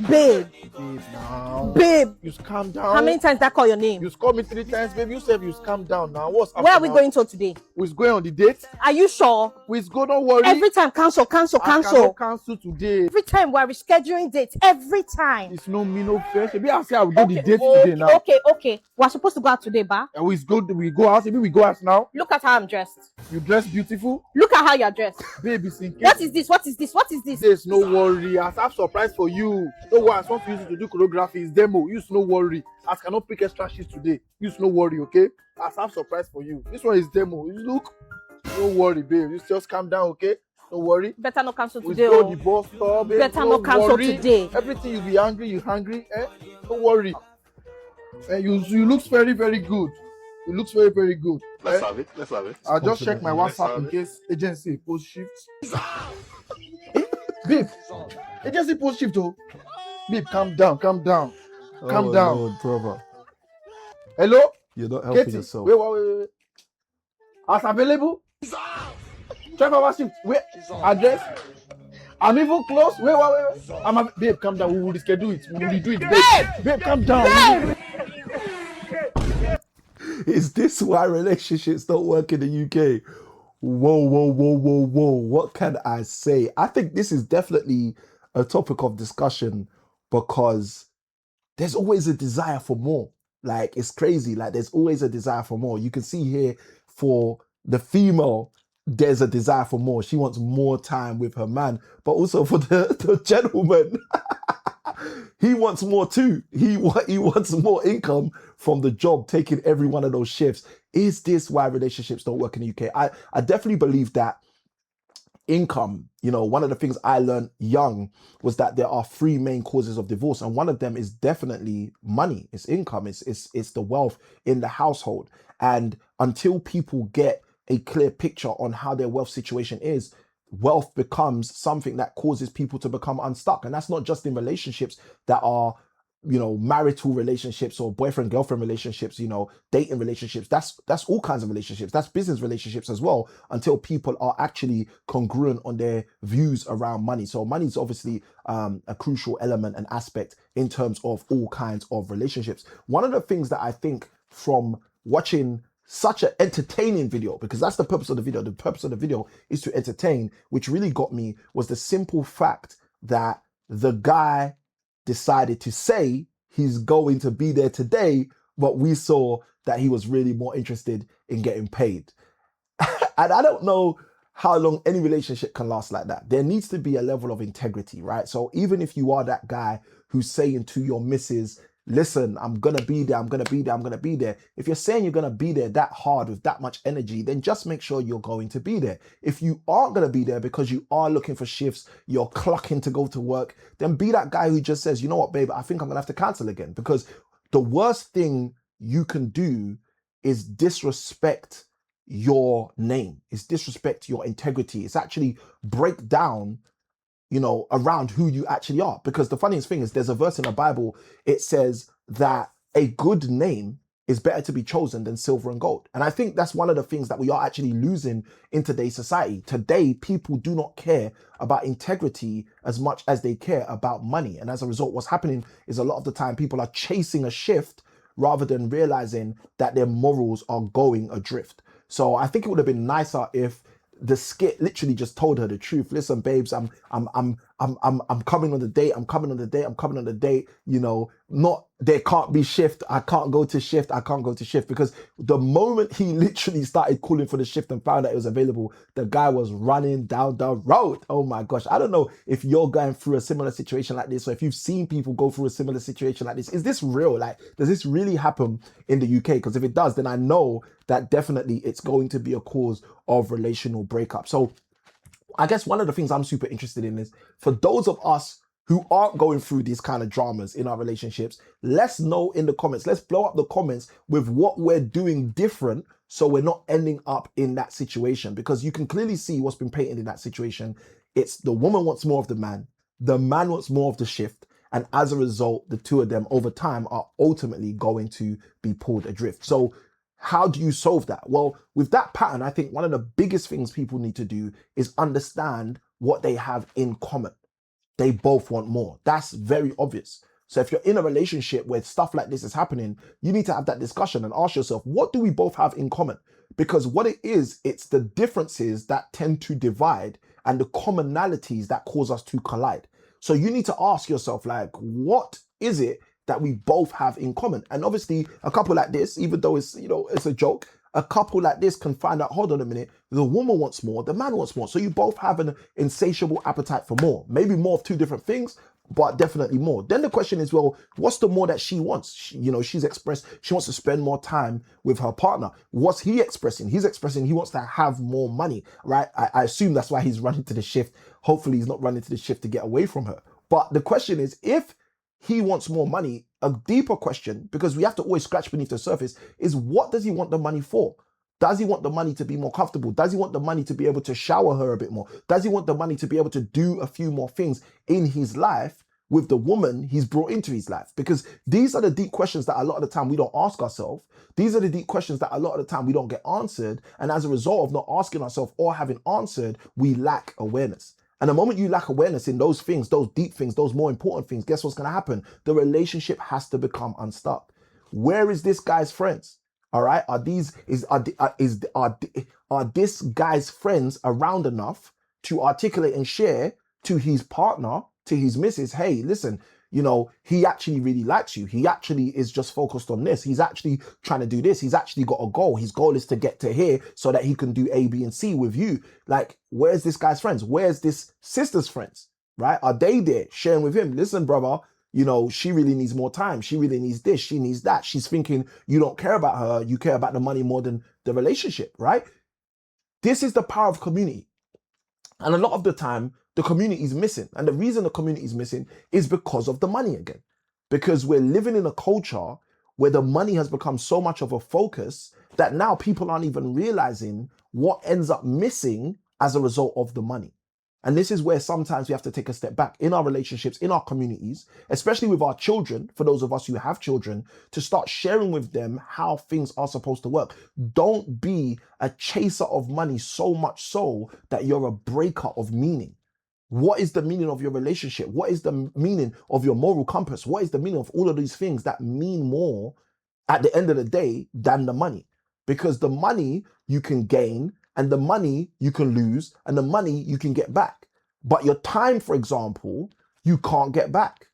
Babe. Babe, now. Babe. You calm down. How many times did I call your name? You called me 3 times, babe. You said you calm down now. What's up? Where are we going to today? We're going on the date. Are you sure? We're going, don't worry. Every time cancel. I cannot cancel today. Every time we're rescheduling dates. Every time. It's no me, no fair. Maybe I say I will do the date today now. Okay. We're supposed to go out today, ba? And we go out. Maybe we go out now. Look at how I'm dressed. You dress beautiful. Look at how you're dressed. Baby, sinking. What is this? There's no worry. I have surprise for you. Don't worry. I want to use it to do choreography. It's demo. Use no worry. I cannot pick extra shit today. Use no worry, okay? I have surprise for you. This one is demo. You look. Don't worry, babe. You just calm down, okay? Don't worry. Better not cancel today. We go the bus stop, babe. Better not cancel today. Everything you be angry, you hungry, eh? Don't worry. You looks very, very good. You looks very, very good. Let's have it. I'll just check my WhatsApp in case agency post shift. Babe, agency post shift, oh. Babe, calm down. Calm down, Lord, brother. Hello? You're not helping Katie, yourself. Wait. As available? Check our shift. Wait, address. I'm even close. Wait. Babe, calm down. We will reschedule it. We will do it. Babe, calm down. Babe. Is this why relationships don't work in the UK? Whoa. What can I say? I think this is definitely a topic of discussion because there's always a desire for more. Like, it's crazy. Like, there's always a desire for more. You can see here for the female, there's a desire for more. She wants more time with her man. But also for the gentleman, he wants more too. He wants more income from the job, taking every one of those shifts. Is this why relationships don't work in the UK? I definitely believe that income, one of the things I learned young was that there are 3 main causes of divorce. And one of them is definitely money. It's income. It's the wealth in the household. And until people get a clear picture on how their wealth situation is, wealth becomes something that causes people to become unstuck. And that's not just in relationships that are, marital relationships or boyfriend-girlfriend relationships, dating relationships. That's all kinds of relationships. That's business relationships as well, until people are actually congruent on their views around money. So money is obviously a crucial element and aspect in terms of all kinds of relationships. One of the things that I think from watching such an entertaining video, because that's the purpose of the video. The purpose of the video is to entertain, which really got me was the simple fact that the guy decided to say he's going to be there today, but we saw that he was really more interested in getting paid. And I don't know how long any relationship can last like that. There needs to be a level of integrity, right? So even if you are that guy who's saying to your missus, listen, I'm going to be there. If you're saying you're going to be there that hard with that much energy, then just make sure you're going to be there. If you aren't going to be there because you are looking for shifts, you're clucking to go to work, then be that guy who just says, you know what, babe, I think I'm going to have to cancel again. Because the worst thing you can do is disrespect your name. It's disrespect your integrity. It's actually break down around who you actually are. Because the funniest thing is there's a verse in the Bible, it says that a good name is better to be chosen than silver and gold. And I think that's one of the things that we are actually losing in today's society. Today, people do not care about integrity as much as they care about money. And as a result, what's happening is a lot of the time people are chasing a shift rather than realizing that their morals are going adrift. So I think it would have been nicer if the skit literally just told her the truth. Listen, babes, I'm coming on the date. I'm coming on the date. Not there can't be shift. I can't go to shift. Because the moment he literally started calling for the shift and found out it was available, the guy was running down the road. Oh my gosh. I don't know if you're going through a similar situation like this, or if you've seen people go through a similar situation like this. Is this real? Like, does this really happen in the UK? Because if it does, then I know that definitely it's going to be a cause of relational breakup. So I guess one of the things I'm super interested in is for those of us who aren't going through these kind of dramas in our relationships, let's know in the comments. Let's blow up the comments with what we're doing different so we're not ending up in that situation. Because you can clearly see what's been painted in that situation. It's the woman wants more of the man wants more of the shift. And as a result, the two of them over time are ultimately going to be pulled adrift. So how do you solve that? Well, with that pattern, I think one of the biggest things people need to do is understand what they have in common. they both want more. That's very obvious. So if you're in a relationship where stuff like this is happening, you need to have that discussion and ask yourself, what do we both have in common? Because what it is, it's the differences that tend to divide and the commonalities that cause us to collide. So you need to ask yourself, like, what is it that we both have in common? And obviously, a couple like this, even though it's, you know, it's a joke, a couple like this can find out, hold on a minute, the woman wants more, the man wants more. So you both have an insatiable appetite for more. Maybe more of two different things, but definitely more. Then the question is, well, what's the more that she wants? She's expressed she wants to spend more time with her partner. What's he expressing? He's expressing he wants to have more money, right? I assume that's why he's running to the shift. Hopefully he's not running to the shift to get away from her. But the question is, if he wants more money, a deeper question, because we have to always scratch beneath the surface, is what does he want the money for? Does he want the money to be more comfortable? Does he want the money to be able to shower her a bit more? Does he want the money to be able to do a few more things in his life with the woman he's brought into his life? Because these are the deep questions that a lot of the time we don't ask ourselves. These are the deep questions that a lot of the time we don't get answered. And as a result of not asking ourselves or having answered, we lack awareness. And the moment you lack awareness in those things, those deep things, those more important things, guess what's going to happen? The relationship has to become unstuck. Where is this guy's friends? All right, are this guy's friends around enough to articulate and share to his partner, to his missus, hey, listen, he actually really likes you. He actually is just focused on this. He's actually trying to do this. He's actually got a goal. His goal is to get to here so that he can do A, B, and C with you. Like, where's this guy's friends? Where's this sister's friends, right? Are they there sharing with him? Listen, brother, she really needs more time. She really needs this. She needs that. She's thinking you don't care about her. You care about the money more than the relationship, right? This is the power of community. And a lot of the time, the community is missing. And the reason the community is missing is because of the money again. Because we're living in a culture where the money has become so much of a focus that now people aren't even realizing what ends up missing as a result of the money. And this is where sometimes we have to take a step back in our relationships, in our communities, especially with our children, for those of us who have children, to start sharing with them how things are supposed to work. Don't be a chaser of money so much so that you're a breaker of meaning. What is the meaning of your relationship? What is the meaning of your moral compass? What is the meaning of all of these things that mean more at the end of the day than the money? Because the money you can gain, and the money you can lose, and the money you can get back. But your time, for example, you can't get back.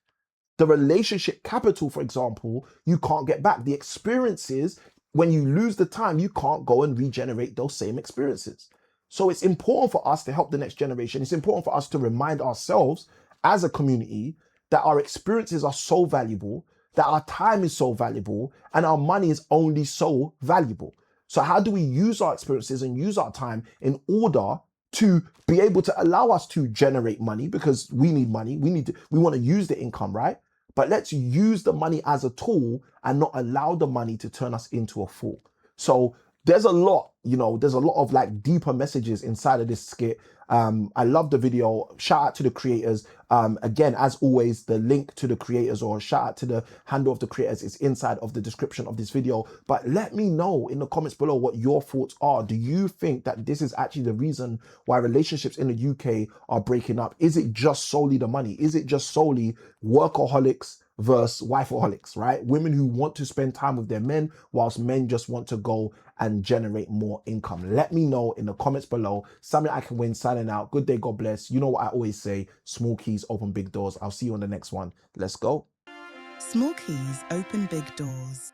The relationship capital, for example, you can't get back. The experiences, when you lose the time, you can't go and regenerate those same experiences. So it's important for us to help the next generation. It's important for us to remind ourselves as a community that our experiences are so valuable, that our time is so valuable, and our money is only so valuable. So how do we use our experiences and use our time in order to be able to allow us to generate money? Because we need money. We want to use the income, right? But let's use the money as a tool and not allow the money to turn us into a fool. So there's a lot of like deeper messages inside of this skit. I love the video. Shout out to the creators. Again, as always, the link to the creators or shout out to the handle of the creators is inside of the description of this video. But let me know in the comments below what your thoughts are. Do you think that this is actually the reason why relationships in the UK are breaking up? Is it just solely the money? Is it just solely workaholics versus wifeaholics, right? Women who want to spend time with their men whilst men just want to go and generate more income. Let me know in the comments below. Something I can win, signing out. Good day, God bless. You know what I always say, small keys open big doors. I'll see you on the next one. Let's go. Small keys open big doors.